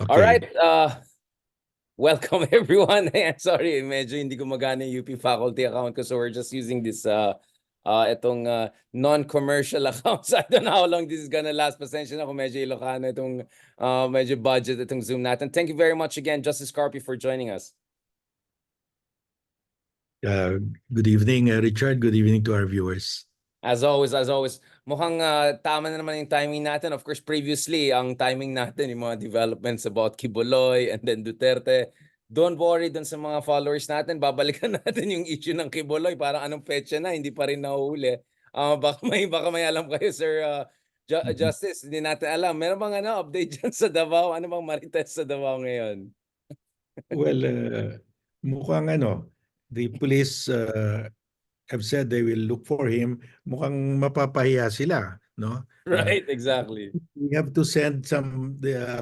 All right, Okay. welcome everyone. Sorry, medyo hindi gumagana yung UP faculty account ko, so we're just using this itong non-commercial accounts. I don't know how long this is gonna last. Pasensya na kung medyo Ilocano itong medyo budget itong Zoom natin. Thank you very much again, Justice Carpio, for joining us. Good evening, Richard. Good evening to our viewers. As always, mukhang tama na naman yung timing natin. Of course, previously, ang timing natin, yung mga developments about Kibuloy and then Duterte. Don't worry dun sa mga followers natin. Babalikan natin yung issue ng Kibuloy. Parang anong petsa na, hindi pa rin nahuhuli. Baka may alam kayo, Sir Justice. Hindi natin alam. Meron bang update dyan sa Davao? Ano bang marites sa Davao ngayon? Well, mukhang the police have said they will look for him. Mukhang mapapahiya sila, no? Right, exactly. We have to send a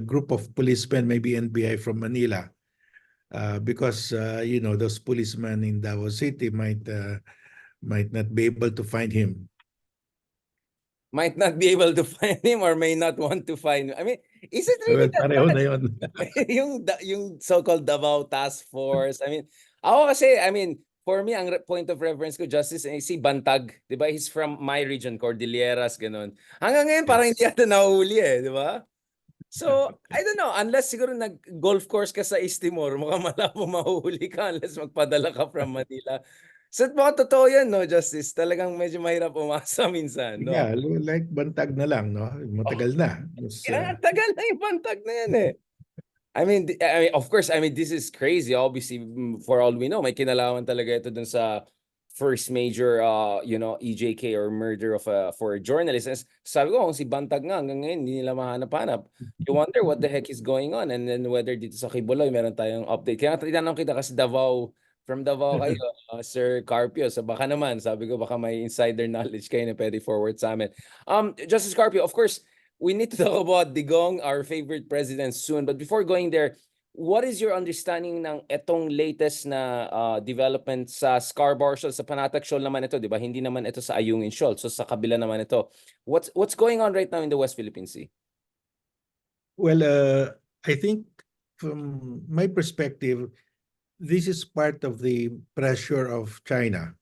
group of policemen, maybe NBI from Manila, because those policemen in Davao City might not be able to find him. Might not be able to find him or may not want to find him. I mean, is it really Well, that pareho bad? na yun. yung so-called Davao Task Force. I mean, ako kasi, for me, ang point of reference ko, Justice, si Bantag, di ba? He's from my region, Cordilleras, ganun. Hanggang ngayon, parang hindi Yes. yata nahuli di ba? So, I don't know, unless siguro nag-golf course ka sa East Timor, mukhang malabo mahuhuli ka unless magpadala ka from Manila. So, baka totoo yan, no, Justice? Talagang medyo mahirap umasa minsan, no? Yeah, like bantag na lang, no? Matagal na. Kaya tagal na yung Bantag na yan I mean, of course, this is crazy. Obviously, for all we know, may kinalaman talaga ito dun sa first major, EJK or murder of for a journalist. And sabi ko, kung si Bantag nga, hanggang ngayon, hindi nila mahanap-hanap. You wonder what the heck is going on and then whether dito sa Kibuloy, meron tayong update. Kaya tinanong kita kasi from Davao kayo, Sir Carpio. So baka naman, sabi ko, baka may insider knowledge kayo na pwede forward sa amin. Justice Carpio, of course, we need to talk about Digong, our favorite president, soon. But before going there, what is your understanding ng etong latest na development sa Scarborough Shoal? Sa Panatag Shoal naman ito, di ba? Hindi naman ito sa Ayungin Shoal. So sa kabila naman ito. What's going on right now in the West Philippine Sea? Well, I think from my perspective, this is part of the pressure of China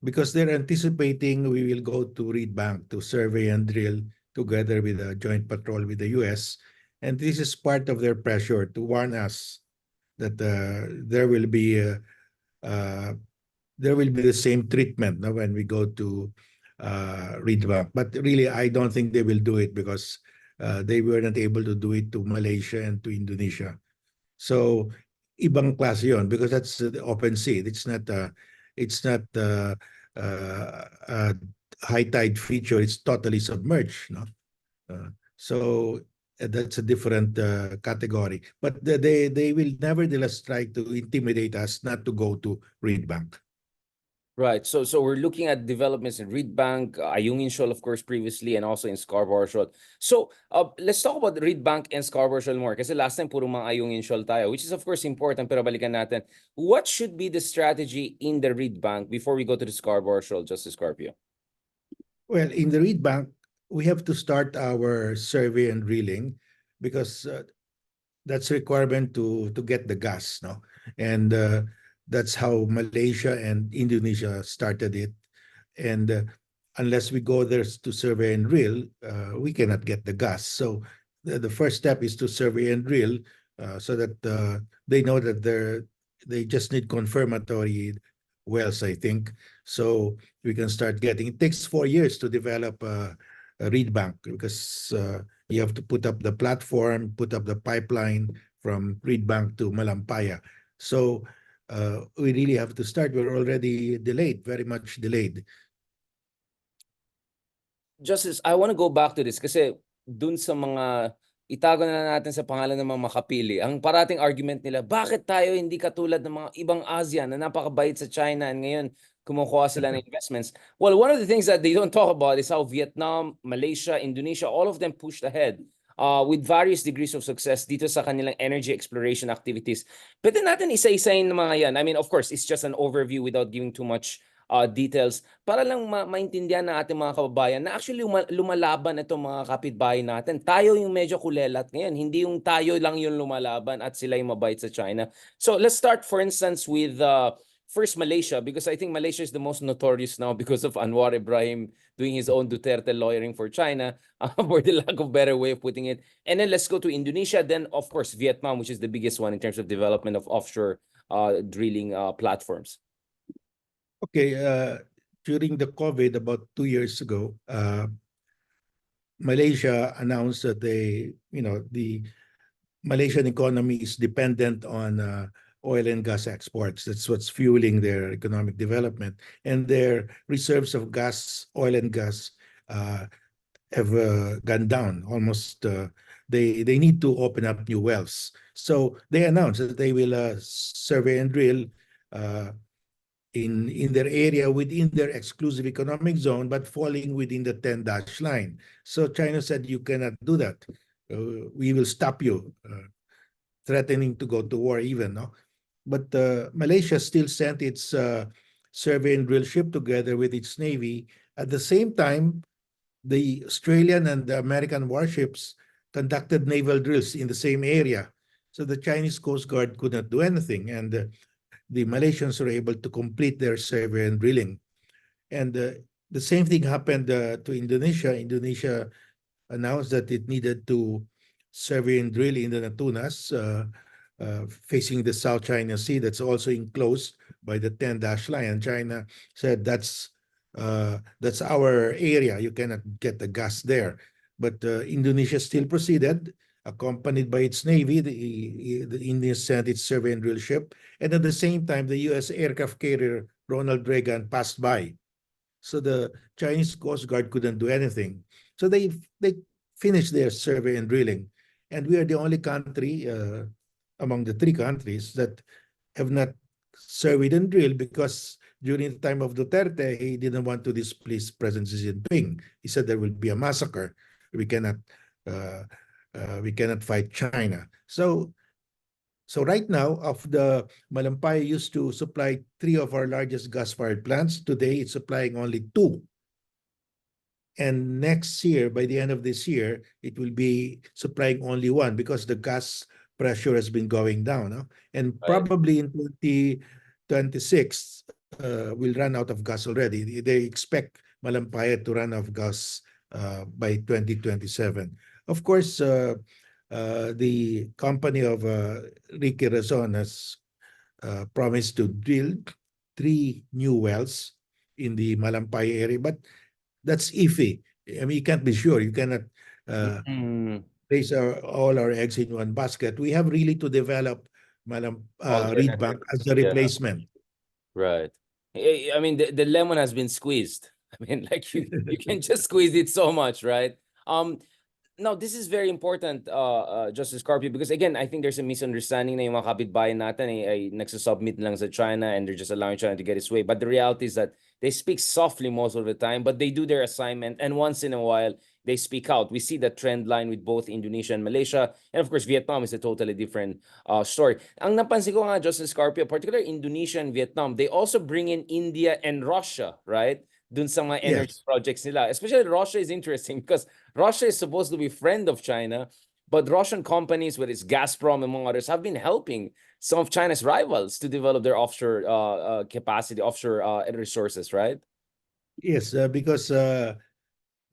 because they're anticipating we will go to Reed Bank to survey and drill together with a joint patrol with the US. And this is part of their pressure to warn us that there will be the same treatment when we go to Reed Bank. But really, I don't think they will do it because they were not able to do it to Malaysia and to Indonesia. So ibang klase yun because that's the open sea. It's not high tide feature. It's totally submerged. No, so that's a different category. But they will nevertheless try to intimidate us not to go to Reed Bank. Right. So we're looking at developments in Reed Bank, Ayungin Shoal, of course, previously, and also in Scarborough Shoal. So let's talk about Reed Bank and Scarborough Shoal more. Kasi last time, puro mga Ayungin Shoal tayo, which is, of course, important. Pero balikan natin. What should be the strategy in the Reed Bank before we go to the Scarborough Shoal, Justice Carpio? Well, in the Reed Bank, we have to start our survey and drilling because that's a requirement to get the gas. No, and that's how Malaysia and Indonesia started it. And unless we go there to survey and drill, we cannot get the gas. So the first step is to survey and drill so that they know that they just need confirmatory wells, I think. So we can start getting. It takes 4 years to develop a Reed Bank because you have to put up the platform, put up the pipeline from Reed Bank to Malampaya. So we really have to start. We're already delayed, very much delayed. Justice, I want to go back to this kasi dun sa mga itago na natin sa pangalan ng mga makapili, ang parating argument nila, bakit tayo hindi katulad ng mga ibang ASEAN na napakabait sa China and ngayon kumukuha sila ng investments? Well, one of the things that they don't talk about is how Vietnam, Malaysia, Indonesia, all of them pushed ahead with various degrees of success dito sa kanilang energy exploration activities. Pwede natin isa-isayin ng mga yan. I mean, of course, it's just an overview without giving too much details para lang maintindihan ng ating mga kababayan na actually lumalaban itong mga kapitbahay natin. Tayo yung medyo kulelat ngayon, hindi yung tayo lang yung lumalaban at sila yung mabait sa China. So let's start for instance with first Malaysia, because I think Malaysia is the most notorious now because of Anwar Ibrahim doing his own Duterte lawyering for China, for the lack of better way of putting it. And then let's go to Indonesia, then of course Vietnam, which is the biggest one in terms of development of offshore drilling platforms. Okay, during the COVID about 2 years ago, Malaysia announced that the Malaysian economy is dependent on oil and gas exports. That's what's fueling their economic development. And their reserves of gas, oil and gas, have gone down almost. They need to open up new wells. So they announced that they will survey and drill in their area within their exclusive economic zone, but falling within the 10-dash line. So China said, you cannot do that. We will stop you, threatening to go to war even. No? But Malaysia still sent its survey and drill ship together with its navy. At the same time, the Australian and the American warships conducted naval drills in the same area. So the Chinese Coast Guard could not do anything. And the Malaysians were able to complete their survey and drilling. And the same thing happened to Indonesia. Indonesia announced that it needed to survey and drill in the Natunas, facing the South China Sea, that's also enclosed by the 10-dash line. And China said that's our area. You cannot get the gas there. But Indonesia still proceeded, accompanied by its navy. The Indians sent its survey and drill ship, and at the same time, the U.S. aircraft carrier Ronald Reagan passed by. So the Chinese Coast Guard couldn't do anything. So they finished their survey and drilling, and we are the only country among the three countries that have not surveyed and drilled, because during the time of Duterte, he didn't want to displease President Xi Jinping. He said there will be a massacre. We cannot fight China. So right now, of the Malampay used to supply 3 of our largest gas-fired plants. Today, it's supplying only 2. And next year, by the end of this year, it will be supplying only 1, because the gas pressure has been going down. No? And probably in 2026, we'll run out of gas already. They expect Malampaya to run out of gas by 2027. Of course, the company of Ricky Razon has promised to drill 3 new wells in the Malampay area, but that's iffy. I mean, you can't be sure. You cannot place all our eggs in one basket. We have really to develop Reed Bank as a replacement. Right. I mean, the lemon has been squeezed. I mean, like you can just squeeze it so much, right? Now, this is very important, Justice Carpio, because again, I think there's a misunderstanding na yung mga kapitbahay natin ay nagsasubmit lang sa China and they're just allowing China to get its way. But the reality is that they speak softly most of the time, but they do their assignment, and once in a while, they speak out. We see the trend line with both Indonesia and Malaysia, and of course, Vietnam is a totally different story. Ang napansin ko nga, Justice Carpio, particularly Indonesia and Vietnam, they also bring in India and Russia, right? Dun sa mga energy projects nila. Especially Russia is interesting because Russia is supposed to be a friend of China, but Russian companies, whether it's Gazprom, among others, have been helping some of China's rivals to develop their offshore capacity, offshore resources, right? Yes, because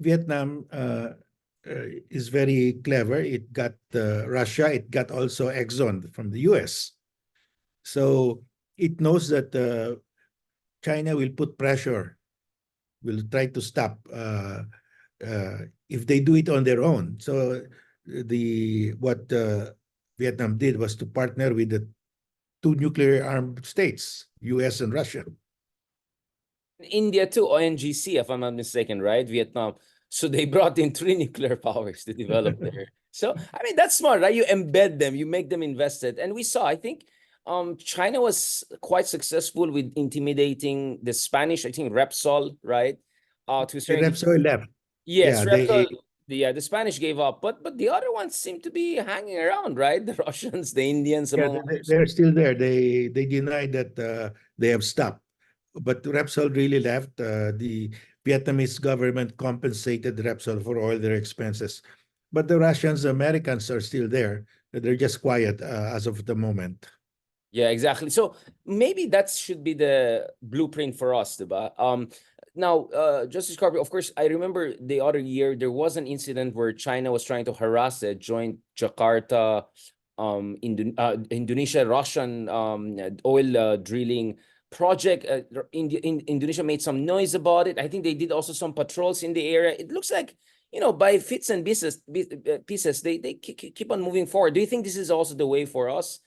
Vietnam is very clever. It got Russia, it got also Exxon from the US. So it knows that China will put pressure, will try to stop if they do it on their own. So what Vietnam did was to partner with the 2 nuclear-armed states, US and Russia. India too, ONGC, if I'm not mistaken, right? Vietnam. So they brought in 3 nuclear powers to develop there. So, I mean, that's smart, right? You embed them, you make them invested. And we saw, I think, China was quite successful with intimidating the Spanish, I think, Repsol, right? To a certain Repsol left. Yes, Yeah, Repsol, the Spanish gave up, but the other ones seem to be hanging around, right? The Russians, the Indians, among others. they're still there. They deny that they have stopped. but Repsol really left. The Vietnamese government compensated Repsol for all their expenses. But the Russians, the Americans are still there. They're just quiet as of the moment. Yeah, exactly. So maybe that should be the blueprint for us, diba? Now, Justice Carpio, of course, I remember the other year there was an incident where China was trying to harass a joint Jakarta, Indonesia, Russian oil drilling project. Indonesia made some noise about it. I think they did also some patrols in the area. It looks like, by fits and pieces, they keep on moving forward. Do you think this is also the way for us?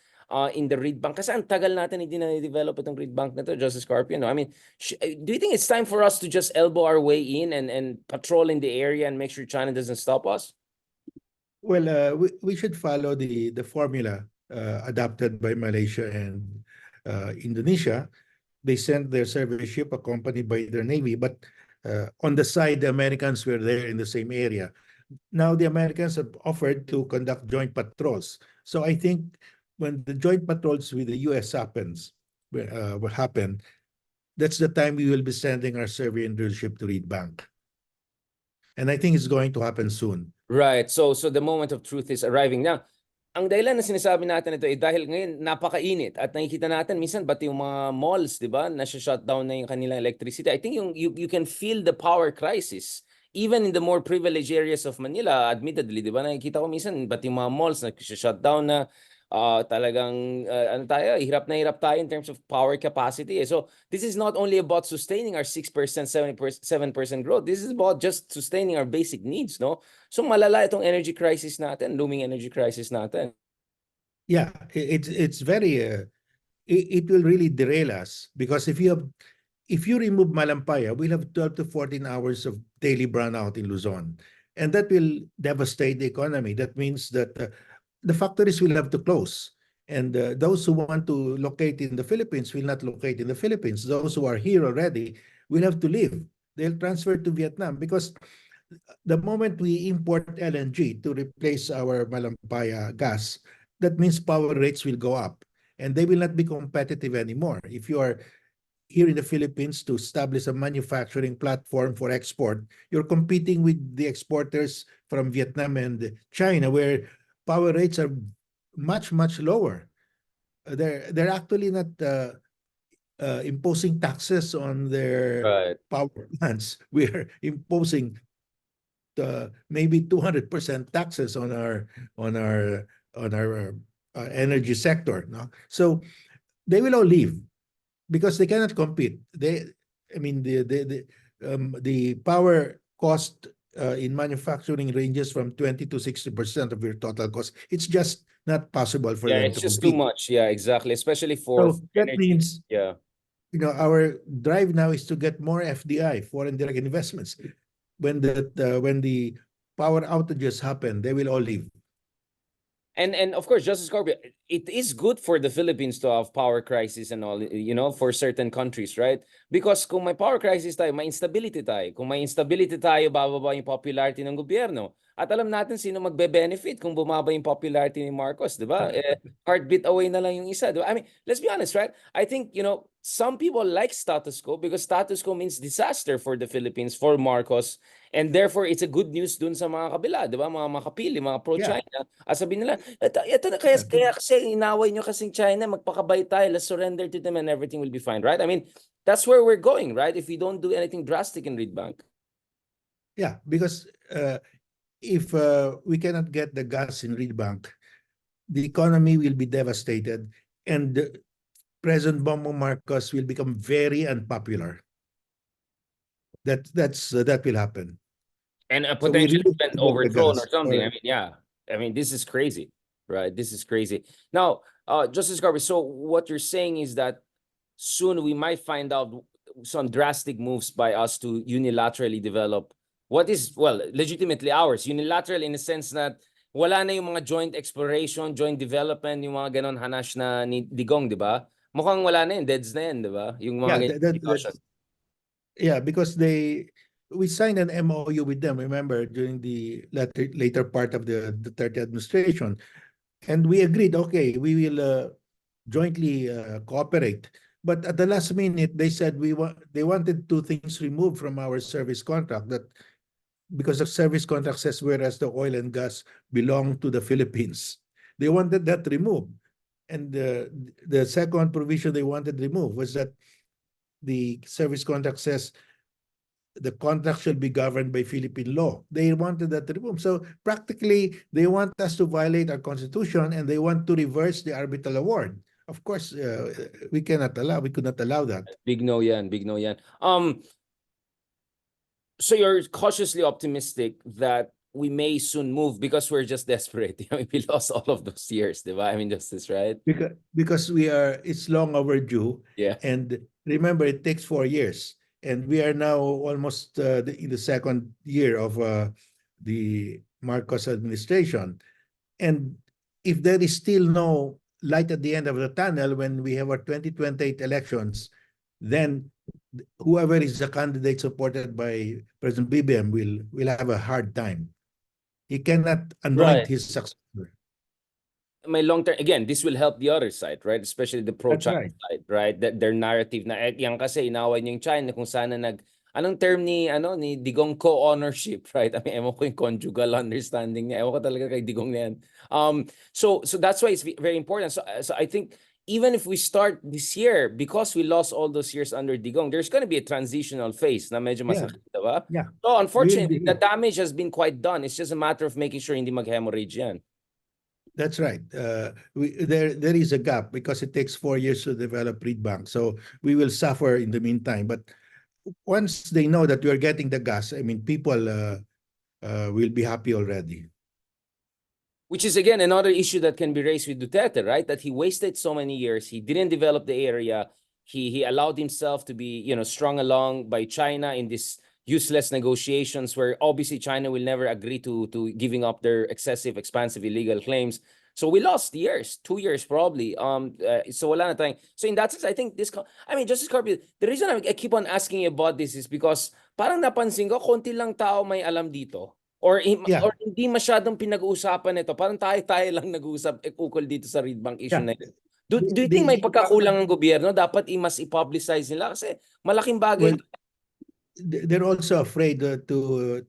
In the read bank? Kasi ang tagal natin hindi na-develop itong read bank na to, Justice Carpio. No? I mean, do you think it's time for us to just elbow our way in and patrol in the area and make sure China doesn't stop us? Well, we should follow the formula adopted by Malaysia and Indonesia. They sent their survey ship accompanied by their navy, but on the side, the Americans were there in the same area. Now the Americans have offered to conduct joint patrols. So I think when the joint patrols with the US will happen, that's the time we will be sending our survey and drill ship to Reed Bank. And I think it's going to happen soon. Right. So the moment of truth is arriving. Now, ang dahilan na sinasabi natin ito ay dahil ngayon napakainit at nakikita natin minsan pati yung mga malls, 'di ba? Nasa-shutdown na yung kanilang electricity. I think you can feel the power crisis even in the more privileged areas of Manila, admittedly, 'di ba? Nakikita ko minsan pati yung mga malls nag-shutdown na. Talagang ano tayo, hirap na hirap tayo in terms of power capacity. So this is not only about sustaining our 6%, 7% growth. This is about just sustaining our basic needs, no? So malala itong energy crisis natin, looming energy crisis natin. Yeah, it's very it will really derail us because if you remove Malampaya, we'll have 12 to 14 hours of daily brownout in Luzon, and that will devastate the economy. That means that the factories will have to close, and those who want to locate in the Philippines will not locate in the Philippines. Those who are here already will have to leave. They'll transfer to Vietnam because the moment we import LNG to replace our Malampaya gas, that means power rates will go up and they will not be competitive anymore. If you are here in the Philippines to establish a manufacturing platform for export, you're competing with the exporters from Vietnam and China, where power rates are much, much lower. They're actually not imposing taxes on their power plants. We're imposing maybe 200% taxes on our energy sector. No? So they will all leave because they cannot compete. The power cost in manufacturing ranges from 20 to 60% of your total cost. It's just not possible for them It's to just compete. too much. Yeah, exactly. Especially for So that energy. means, yeah, our drive now is to get more FDI, foreign direct investments. When the power outages happen, they will all leave. And of course, Justice Carpio, it is good for the Philippines to have power crisis and all, for certain countries, right? Because kung may power crisis tayo, may instability tayo. Kung may instability tayo, bababa yung popularity ng gobyerno. At alam natin sino magbe-benefit kung bumaba yung popularity ni Marcos, di ba? Heartbeat away na lang yung isa, di ba? I mean, let's be honest, right? I think, some people like status quo because status quo means disaster for the Philippines, for Marcos. And therefore, it's a good news dun sa mga kabila, di ba? Mga makapili, mga pro-China. Sabihin nila, ito na kaya kasi inaway nyo kasing China, magpakabay tayo, let's surrender to them and everything will be fine, right? I mean, that's where we're going, right? If we don't do anything drastic in Reed Bank. Yeah, because if we cannot get the gas in Reed Bank, the economy will be devastated and President Bongbong Marcos will become very unpopular. That will happen. And So we potentially really even get the overthrown or gas, something. I mean, yeah. I mean, this is crazy, right? This is crazy. Now, Justice Garvey, so what you're saying is that soon we might find out some drastic moves by us to unilaterally develop what is, well, legitimately ours. Unilateral in the sense that wala na yung mga joint exploration, joint development, yung mga ganon hanash na ni Digong, di ba? Mukhang wala na yun, deads na yun, di ba? Yung mga yeah, because we signed an MOU with them, remember, during the later part of the third administration. And we agreed, okay, we will jointly cooperate But at the last minute, they said they wanted two things removed from our service contract, that because the service contract says whereas the oil and gas belong to the Philippines, they wanted that removed. And the second provision they wanted removed was that the service contract says the contract shall be governed by Philippine law. They wanted that removed. So practically, they want us to violate our constitution, and they want to reverse the arbitral award. Of course, we could not allow that. Big no yan, big no yan. So you're cautiously optimistic that we may soon move because we're just desperate. I mean, we lost all of those years, diba? I mean, Justice, right? Because it's long overdue. Yeah. And remember, it takes 4 years. And we are now almost in the second year of the Marcos administration. And if there is still no light at the end of the tunnel when we have our 2028 elections, then whoever is the candidate supported by President BBM will have a hard time. He cannot anoint Right. his successor. My long term, again, this will help the other side, right? Especially the pro-China right. side, right? That their narrative na yan kasi inaway niyo yung China kung sana anong term ni Digong co-ownership, right? I mean, ewan ko yung conjugal understanding niya. Ewan ko talaga kay Digong na yan. So that's why it's very important. So I think even if we start this year, because we lost all those years under Digong, there's going to be a transitional phase na medyo masakit, diba? Yeah. So unfortunately, the damage has been quite done. It's just a matter of making sure hindi mag-hemorrhage yan. That's right. There is a gap because it takes 4 years to develop read bank. So we will suffer in the meantime. But once they know that we are getting the gas, I mean, people will be happy already. Which is, again, another issue that can be raised with Duterte, right? That he wasted so many years. He didn't develop the area. He allowed himself to be, strung along by China in this useless negotiations where obviously China will never agree to giving up their excessive, expansive, illegal claims. So we lost years, 2 years probably. So wala na tayong. So in that sense, I think Justice Carpio, the reason I keep on asking you about this is because parang napansin ko, konti lang tao may alam dito. Or hindi masyadong pinag-uusapan ito. Parang tayo lang nag-uusap ukol dito sa read bank issue na ito. Do you think may pagkakulang ng gobyerno? Dapat mas i-publicize nila kasi malaking bagay ito. They're also afraid to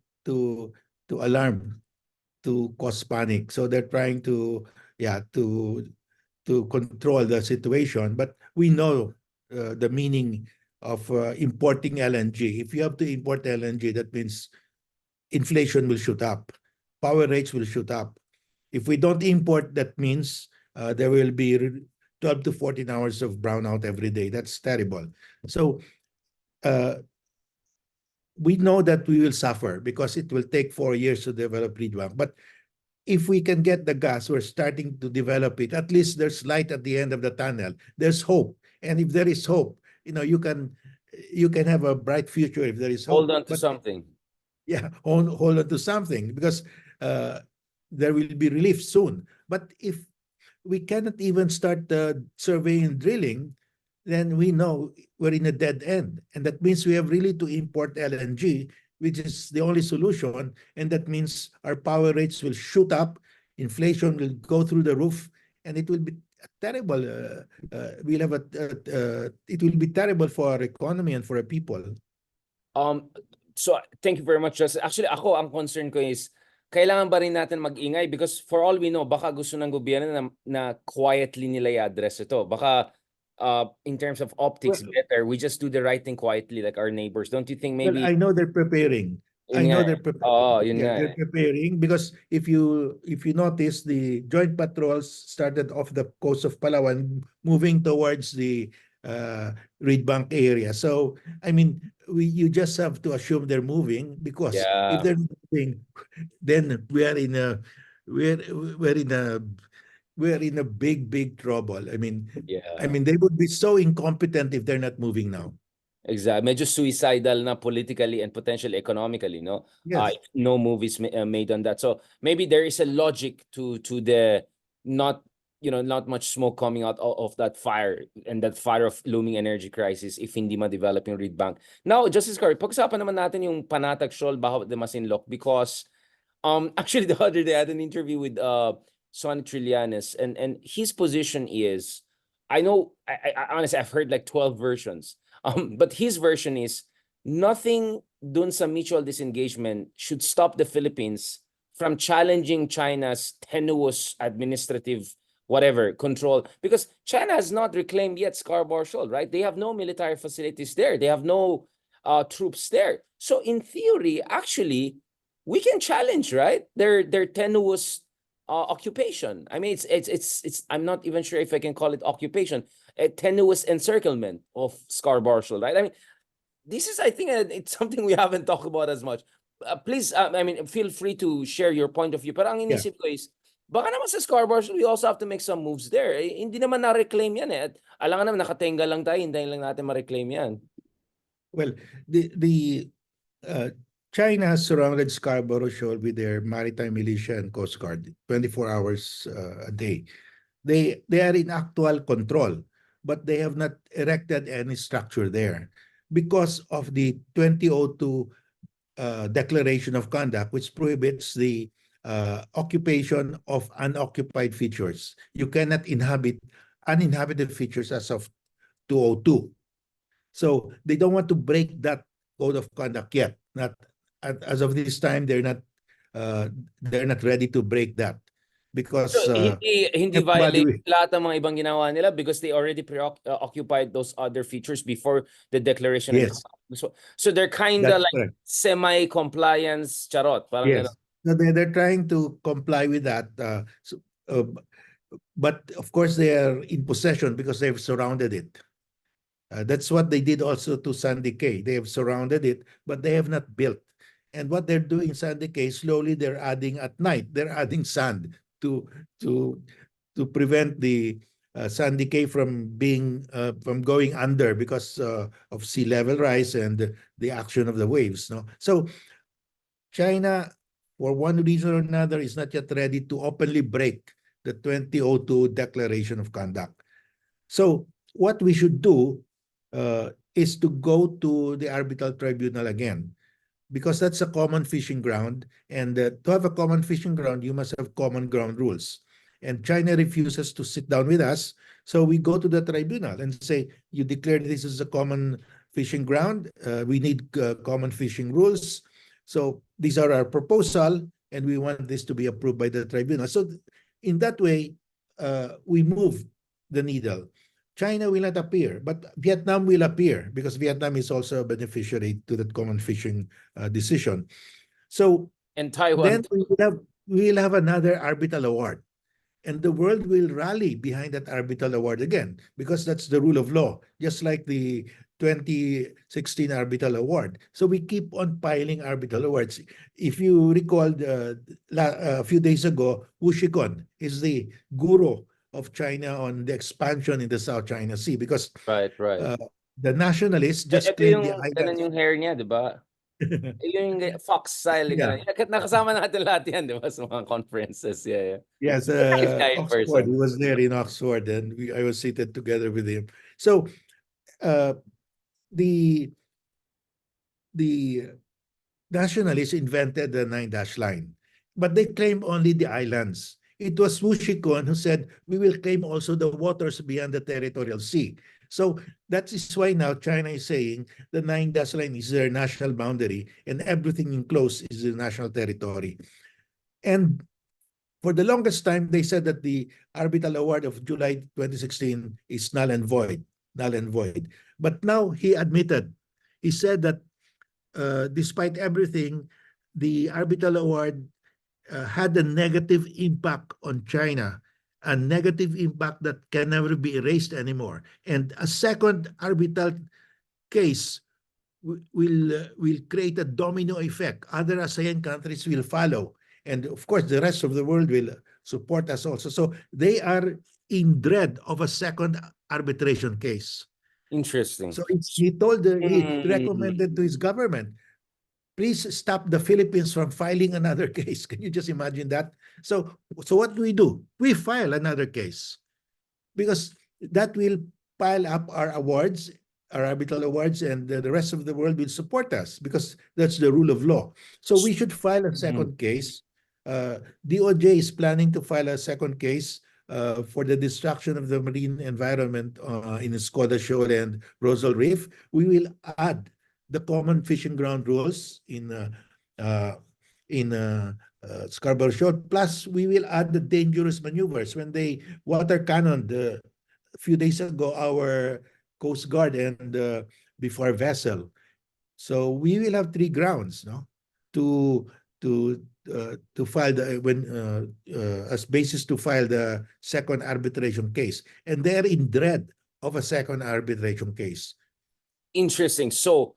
alarm, to cause panic. So they're trying to control the situation. But we know the meaning of importing LNG. If you have to import LNG, that means inflation will shoot up, power rates will shoot up. If we don't import, that means there will be 12 to 14 hours of brownout every day. That's terrible. So we know that we will suffer because it will take 4 years to develop read bank. But if we can get the gas, we're starting to develop it. At least there's light at the end of the tunnel. There's hope. And if there is hope, you can have a bright future if there is hope. Hold on to something. Yeah, hold on to something because there will be relief soon. But if we cannot even start surveying and drilling, then we know we're in a dead end. And that means we have really to import LNG, which is the only solution. And that means our power rates will shoot up, inflation will go through the roof, and it will be terrible. It will be terrible for our economy and for our people. So thank you very much, Justice. Actually, ang concern ko is, kailangan ba rin natin mag-ingay? Because for all we know, baka gusto ng gobyerno na quietly nila i-address ito. Baka in terms of optics, better, we just do the right thing quietly like our neighbors. Don't you think maybe... Well, I know they're preparing. They're preparing because if you notice, the joint patrols started off the coast of Palawan, moving towards the read bank area. So I mean, you just have to assume they're moving because if they're moving, then we're in a big trouble. I mean, they would be so incompetent if they're not moving now. Exactly. Medyo suicidal na politically and potentially economically, no? Yes. No movies made on that. So maybe there is a logic to the not much smoke coming out of that fire and that fire of looming energy crisis if hindi ma-develop yung read bank. Now, Justice Carpio, pag-usapan naman natin yung Panatag Shoal Baho de Masinloc because actually the other day I had an interview with Sonny Trillanes and his position is I know, honestly, I've heard like 12 versions. But his version is nothing dun sa mutual disengagement should stop the Philippines from challenging China's tenuous administrative whatever control, because China has not reclaimed yet Scarborough Shoal, right? They have no military facilities there. They have no troops there. So in theory, actually, we can challenge, right? Their tenuous occupation. I mean, it's. I'm not even sure if I can call it occupation. A tenuous encirclement of Scarborough Shoal, right? I mean, this is, I think, it's something we haven't talked about as much. Please, I mean, feel free to share your point of view. Pero ang Yeah. inisip ko is, baka naman sa Scarborough Shoal, we also have to make some moves there. Eh, hindi naman na-reclaim yan eh. At alangan naman, nakatenga lang tayo, hintayin lang natin ma-reclaim yan. Well, the China has surrounded Scarborough Shoal with their maritime militia and Coast Guard 24 hours a day. They are in actual control, but they have not erected any structure there because of the 2002 Declaration of Conduct, which prohibits the occupation of unoccupied features. You cannot inhabit uninhabited features as of 202. So they don't want to break that code of conduct yet. Not as of this time, they're not ready to break that because So, hindi everybody violate lahat ng mga ibang ginawa nila because they already occupied those other features before the declaration. yes, So they're kind of that's like correct. semi-compliance, charot. Parang Yes. So they're trying to comply with that. But of course, they are in possession because they've surrounded it. That's what they did also to Sandy Cay. They have surrounded it, but they have not built. And what they're doing in Sandy Cay, slowly they're adding at night, they're adding sand to to to prevent the Sandy Cay from going under because of sea level rise and the action of the waves. No, so China, for one reason or another, is not yet ready to openly break the 2002 Declaration of Conduct. So what we should do is to go to the arbitral tribunal again, because that's a common fishing ground. And to have a common fishing ground, you must have common ground rules. And China refuses to sit down with us. So we go to the tribunal and say, you declared this is a common fishing ground. We need common fishing rules. So these are our proposal, and we want this to be approved by the tribunal. So in that way, we move the needle. China will not appear, but Vietnam will appear because Vietnam is also a beneficiary to that common fishing decision. So and Taiwan. then we will have another arbitral award, and the world will rally behind that arbitral award again because that's the rule of law, just like the 2016 arbitral award. So we keep on piling arbitral awards. If you recall, a few days ago, Wu Shikon is the guru of China on the expansion in the South China Sea because Right. the nationalists just Ito claimed the yung, ganun islands. yung hair niya, di ba? Yung fox style. Yeah. Nakasama natin lahat yan, di ba? Sa mga conferences. Yeah. Yes, Nice guy in Oxford. person. He was there in Oxford, and I was seated together with him. So, the nationalists invented the 9-dash line, but they claim only the islands. It was Wu Shikon who said, we will claim also the waters beyond the territorial sea. So that is why now China is saying the 9-dash line is their national boundary and everything enclosed is their national territory. And for the longest time, they said that the arbitral award of July 2016 is null and void. But now he admitted, he said that despite everything, the arbitral award had a negative impact on China, a negative impact that can never be erased anymore. And a second arbitral case will create a domino effect. Other ASEAN countries will follow. And of course, the rest of the world will support us also. So they are in dread of a second arbitration case. Interesting. So he recommended to his government, please stop the Philippines from filing another case. Can you just imagine that? So what do? We file another case because that will pile up our awards, our arbitral awards, and the rest of the world will support us because that's the rule of law. So we should file a second case. DOJ is planning to file a second case for the destruction of the marine environment in Skoda Shoal and Rosal Reef, we will add the common fishing ground rules uh, in Scarborough Shoal. Plus, we will add the dangerous maneuvers when they water cannon a few days ago our Coast Guard and before vessel. So we will have three grounds, no, to to to file the when as basis to file the second arbitration case, and they're in dread of a second arbitration case. Interesting. So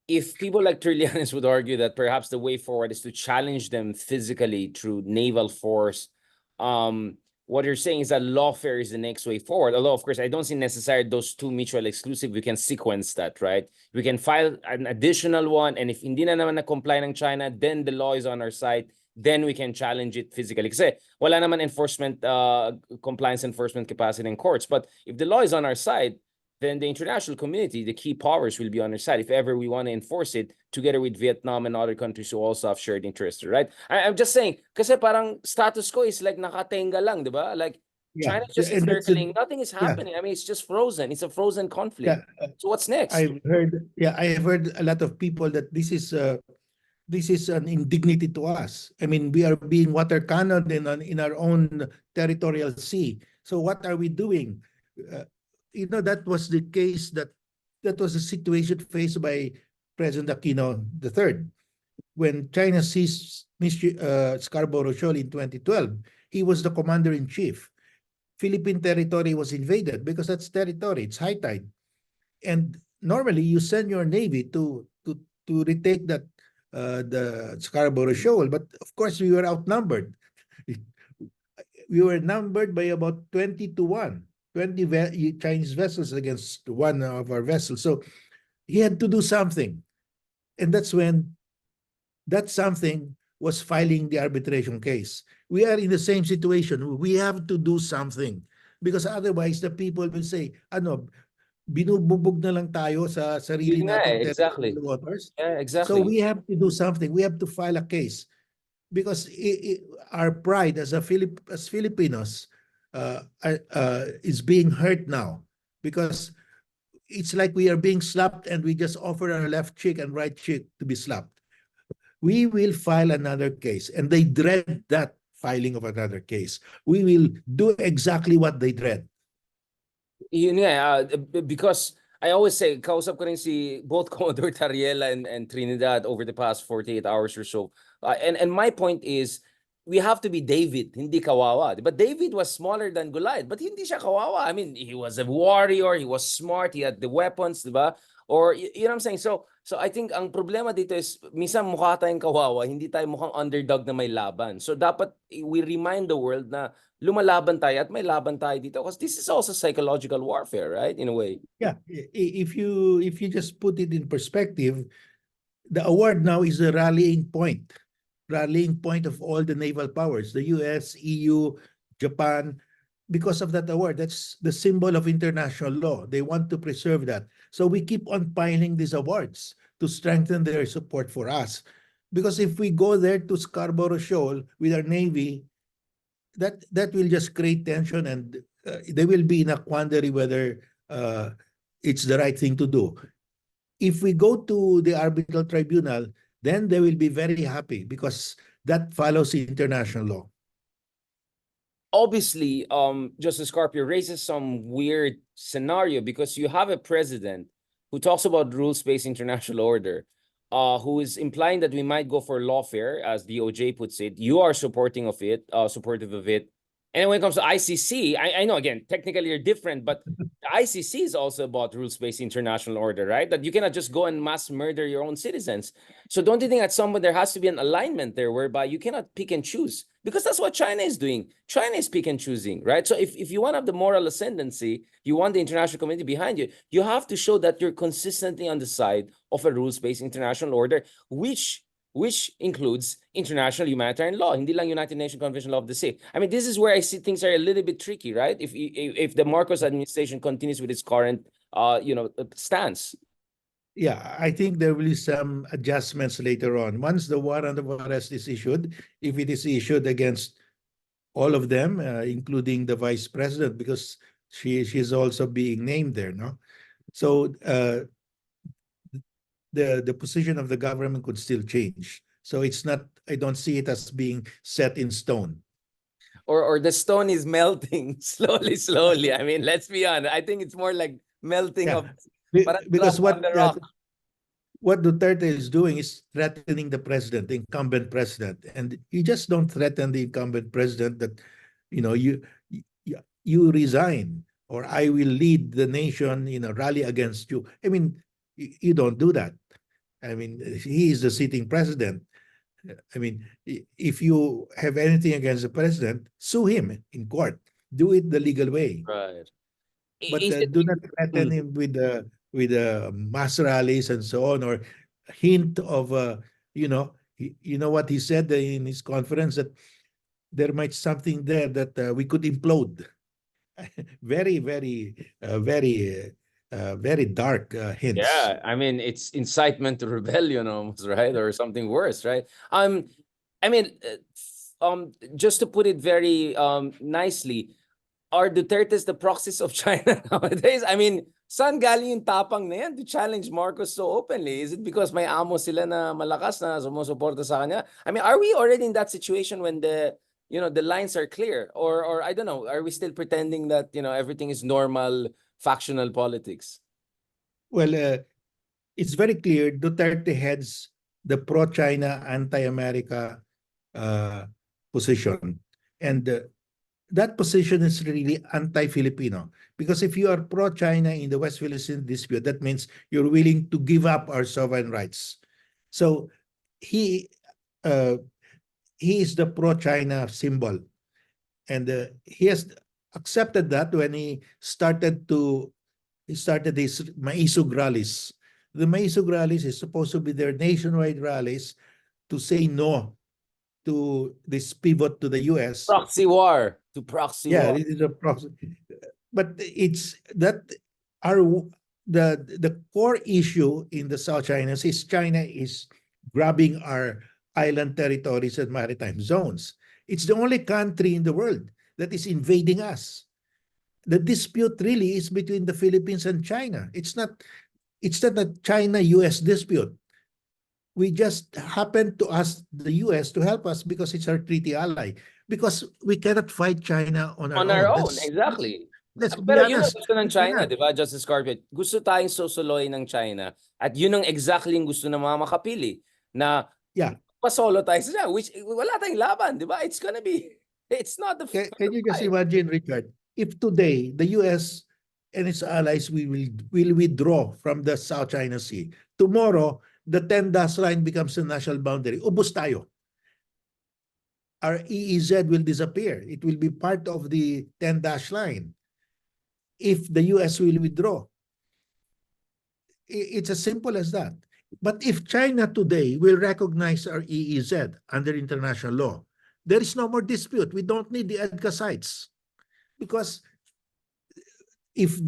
if people like Trillianis would argue that perhaps the way forward is to challenge them physically through naval force, what you're saying is that lawfare is the next way forward. Although, of course, I don't see necessarily those two mutual exclusive. We can sequence that, right? We can file an additional one, and if hindi na naman na-comply ng China, then the law is on our side. Then we can challenge it physically. Kasi wala naman enforcement, compliance enforcement capacity in courts. But if the law is on our side, then the international community, the key powers, will be on our side if ever we want to enforce it together with Vietnam and other countries who also have shared interests, right? I'm just saying, kasi parang status quo is like nakatenga lang, di ba? Like Yeah, China's just and that's encircling, nothing is yeah, happening. I mean, it's just frozen. It's a frozen conflict. yeah. So what's next? I've heard a lot of people that this is an indignity to us. I mean, we are being water cannoned in our own territorial sea. So what are we doing? That was the case that was the situation faced by President Aquino III. When China seized Scarborough Shoal in 2012, he was the commander-in-chief. Philippine territory was invaded because that's territory, it's high tide. And normally you send your navy to retake the Scarborough Shoal, but of course we were outnumbered. We were numbered by about 20-1, 20 Chinese vessels against one of our vessels. So he had to do something. And that's when that something was filing the arbitration case. We are in the same situation. We have to do something because otherwise the people will say, binububog na lang tayo sa sarili nating Exactly. territorial waters. Yeah, exactly. So we have to do something. We have to file a case because our pride as Filipinos is being hurt now because it's like we are being slapped and we just offer our left cheek and right cheek to be slapped. We will file another case, and they dread that filing of another case. We will do exactly what they dread. Because I always say, kausap ko rin si both Commodore Tariela and Trinidad over the past 48 hours or so. And my point is, we have to be David, hindi kawawa. But David was smaller than Goliath, but hindi siya kawawa. I mean, he was a warrior, he was smart, he had the weapons, diba? Or, you know what I'm saying? So I think ang problema dito is, minsan mukha tayong kawawa, hindi tayo mukhang underdog na may laban. So dapat we remind the world na lumalaban tayo at may laban tayo dito because this is also psychological warfare, right? In a way. Yeah, if you just put it in perspective, the award now is the rallying point of all the naval powers, the US, EU, Japan, because of that award. That's the symbol of international law. They want to preserve that. So we keep on piling these awards to strengthen their support for us. Because if we go there to Scarborough Shoal with our Navy, that will just create tension and they will be in a quandary whether it's the right thing to do. If we go to the arbitral tribunal, then they will be very happy because that follows international law. Obviously, Justice Carpio raises some weird scenario because you have a president who talks about rules-based international order, who is implying that we might go for lawfare, as DOJ puts it. You are supportive of it. And when it comes to ICC, I know, again, technically you're different, but the ICC is also about rules-based international order, right? That you cannot just go and mass murder your own citizens. So don't you think at some point there has to be an alignment there whereby you cannot pick and choose? Because that's what China is doing. China is pick and choosing, right? So if you want to have the moral ascendancy, you want the international community behind you, you have to show that you're consistently on the side of a rules-based international order, which includes international humanitarian law, hindi lang United Nations Convention Law of the Sea. I mean, this is where I see things are a little bit tricky, right? If the Marcos administration continues with its current, stance. Yeah, I think there will be some adjustments later on. Once the warrant of arrest is issued, if it is issued against all of them, including the vice president, because she's also being named there, no? So the position of the government could still change. So it's not, I don't see it as being set in stone. Or the stone is melting slowly, slowly. I mean, let's be honest. I think it's more like melting Yeah, of parang drop because on the rock. what Duterte is doing is threatening the president, the incumbent president, and you just don't threaten the incumbent president that, you know, you resign or I will lead the nation, rally against you. I mean, you don't do that. I mean, he is the sitting president. I mean, if you have anything against the president, sue him in court. Do it the legal way, Right. but Is it? do not threaten him with mass rallies and so on, or hint of you know what he said in his conference, that there might something there that we could implode. Very, very, very dark hints. Yeah, I mean, it's incitement to rebellion almost, right? Or something worse, right? I mean, just to put it very nicely, are Duterte's the proxies of China nowadays? I mean, saan galing yung tapang na yan to challenge Marcos so openly? Is it because may amo sila na malakas na sumusuporta sa kanya? I mean, are we already in that situation when the lines are clear? Or I don't know, are we still pretending that, everything is normal factional politics? Well, it's very clear Duterte heads the pro-China, anti-America position. And that position is really anti-Filipino. Because if you are pro-China in the West Philippine dispute, that means you're willing to give up our sovereign rights. So he is the pro-China symbol. And he has accepted that when he started his Maisog rallies. The Maisog rallies is supposed to be their nationwide rallies to say no to this pivot to the US. Proxy war. To proxy Yeah, war. it is a proxy. But it's that the core issue in the South China Sea is China is grabbing our island territories and maritime zones. It's the only country in the world that is invading us. The dispute really is between the Philippines and China. It's not a China-US dispute. We just happen to ask the US to help us because it's our treaty ally. Because we cannot fight China on our On our own. own, exactly. Let's be Pero yun ang honest. gusto ng We China, cannot. di ba, Justice Carpio? Gusto tayong susuloy ng China. At yun ang exactly yung gusto ng mga makapili. Na Yeah. pasolo tayo sa China, which wala tayong laban, di ba? It's not the Can you just fight. imagine, Richard, if today the US and its allies will withdraw from the South China Sea, tomorrow the 10-dash line becomes the national boundary. Ubos tayo. Our EEZ will disappear. It will be part of the 10-dash line if the US will withdraw. It's as simple as that. But if China today will recognize our EEZ under international law, there is no more dispute. We don't need the EDCA sites. Because if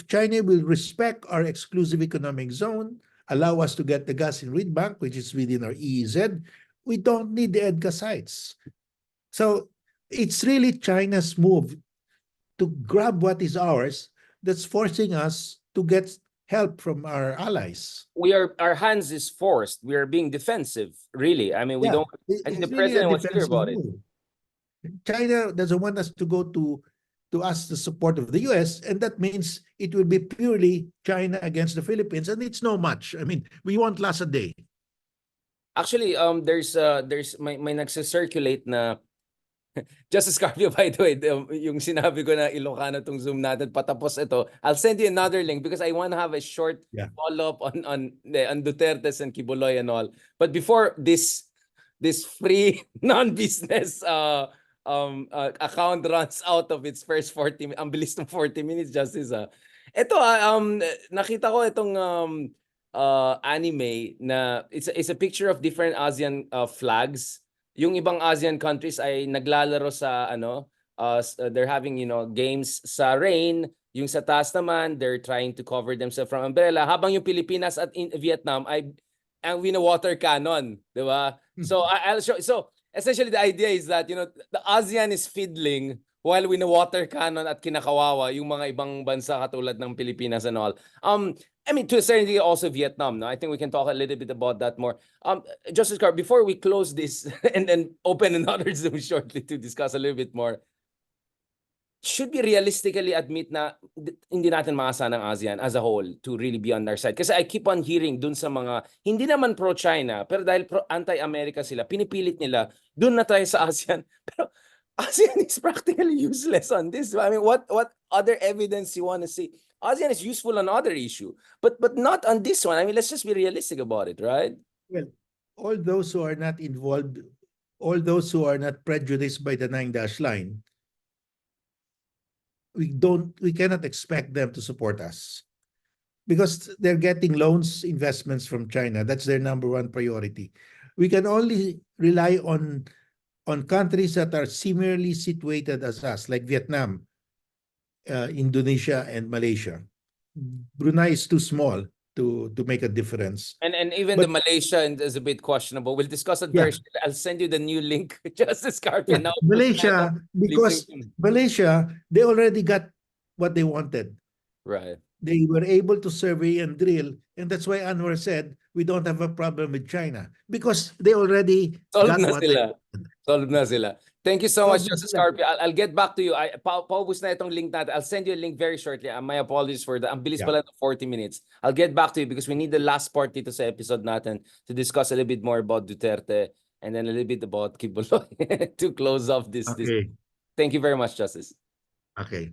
China will respect our exclusive economic zone, allow us to get the gas in Reed Bank, which is within our EEZ, we don't need the EDCA sites. So it's really China's move to grab what is ours that's forcing us to get help from our allies. Our hands is forced. We are being defensive, really. I mean, we don't. I think the It's really a president was clear defensive about it. move. China doesn't want us to go to ask the support of the US, and that means it will be purely China against the Philippines, and it's no match. I mean, we won't last a day. Actually, there's may nagse-circulate na Justice Carpio, by the way, yung sinabi ko na Ilocano tong Zoom natin, patapos ito. I'll send you another link because I want to have a short follow-up on Duterte's and Kibuloy and all. But before this free non-business account runs out of its first 40 minutes, ang bilis ng 40 minutes, Justice. Ito, nakita ko itong anime na it's a picture of different ASEAN flags. Yung ibang ASEAN countries ay naglalaro sa they're having games sa rain, yung sa taas naman they're trying to cover themselves from umbrella, habang yung Pilipinas at Vietnam ay ang water cannon, di ba? So I'll show. So essentially the idea is that, the ASEAN is fiddling while wino-water cannon at kinakawawa yung mga ibang bansa katulad ng Pilipinas and all. I mean, to a certain degree, also Vietnam, no? I think we can talk a little bit about that more. Justice Carp, before we close this and then open another Zoom shortly to discuss a little bit more, should we realistically admit na hindi natin maasa ng ASEAN as a whole to really be on our side? Kasi I keep on hearing dun sa mga, hindi naman pro-China, pero dahil anti-America sila, pinipilit nila, dun na tayo sa ASEAN. Pero ASEAN is practically useless on this. I mean, what other evidence you want to see? ASEAN is useful on other issue, but not on this one. I mean, let's just be realistic about it, right? Well, all those who are not involved, all those who are not prejudiced by the 9-dash line, we cannot expect them to support us because they're getting loans, investments from China. That's their number one priority. We can only rely on countries that are similarly situated as us, like Vietnam, Indonesia, and Malaysia. Brunei is too small to make a difference. And even the Malaysia is a bit questionable. We'll discuss it very soon. I'll send you the new link, Justice Carpio. Now, Malaysia, because Malaysia, they already got what they wanted. Right. They were able to survey and drill, and that's why Anwar said we don't have a problem with China because they already got what they wanted. Solved na sila. Thank you so much, Justice Carpio. I'll get back to you. Paubos na itong link natin. I'll send you a link very shortly. My apologies for that. Ang bilis pala ng 40 minutes. I'll get back to you because we need the last part dito sa episode natin to discuss a little bit more about Duterte and then a little bit about Kibuloy to close off this. Okay. Thank you very much, Justice. Okay.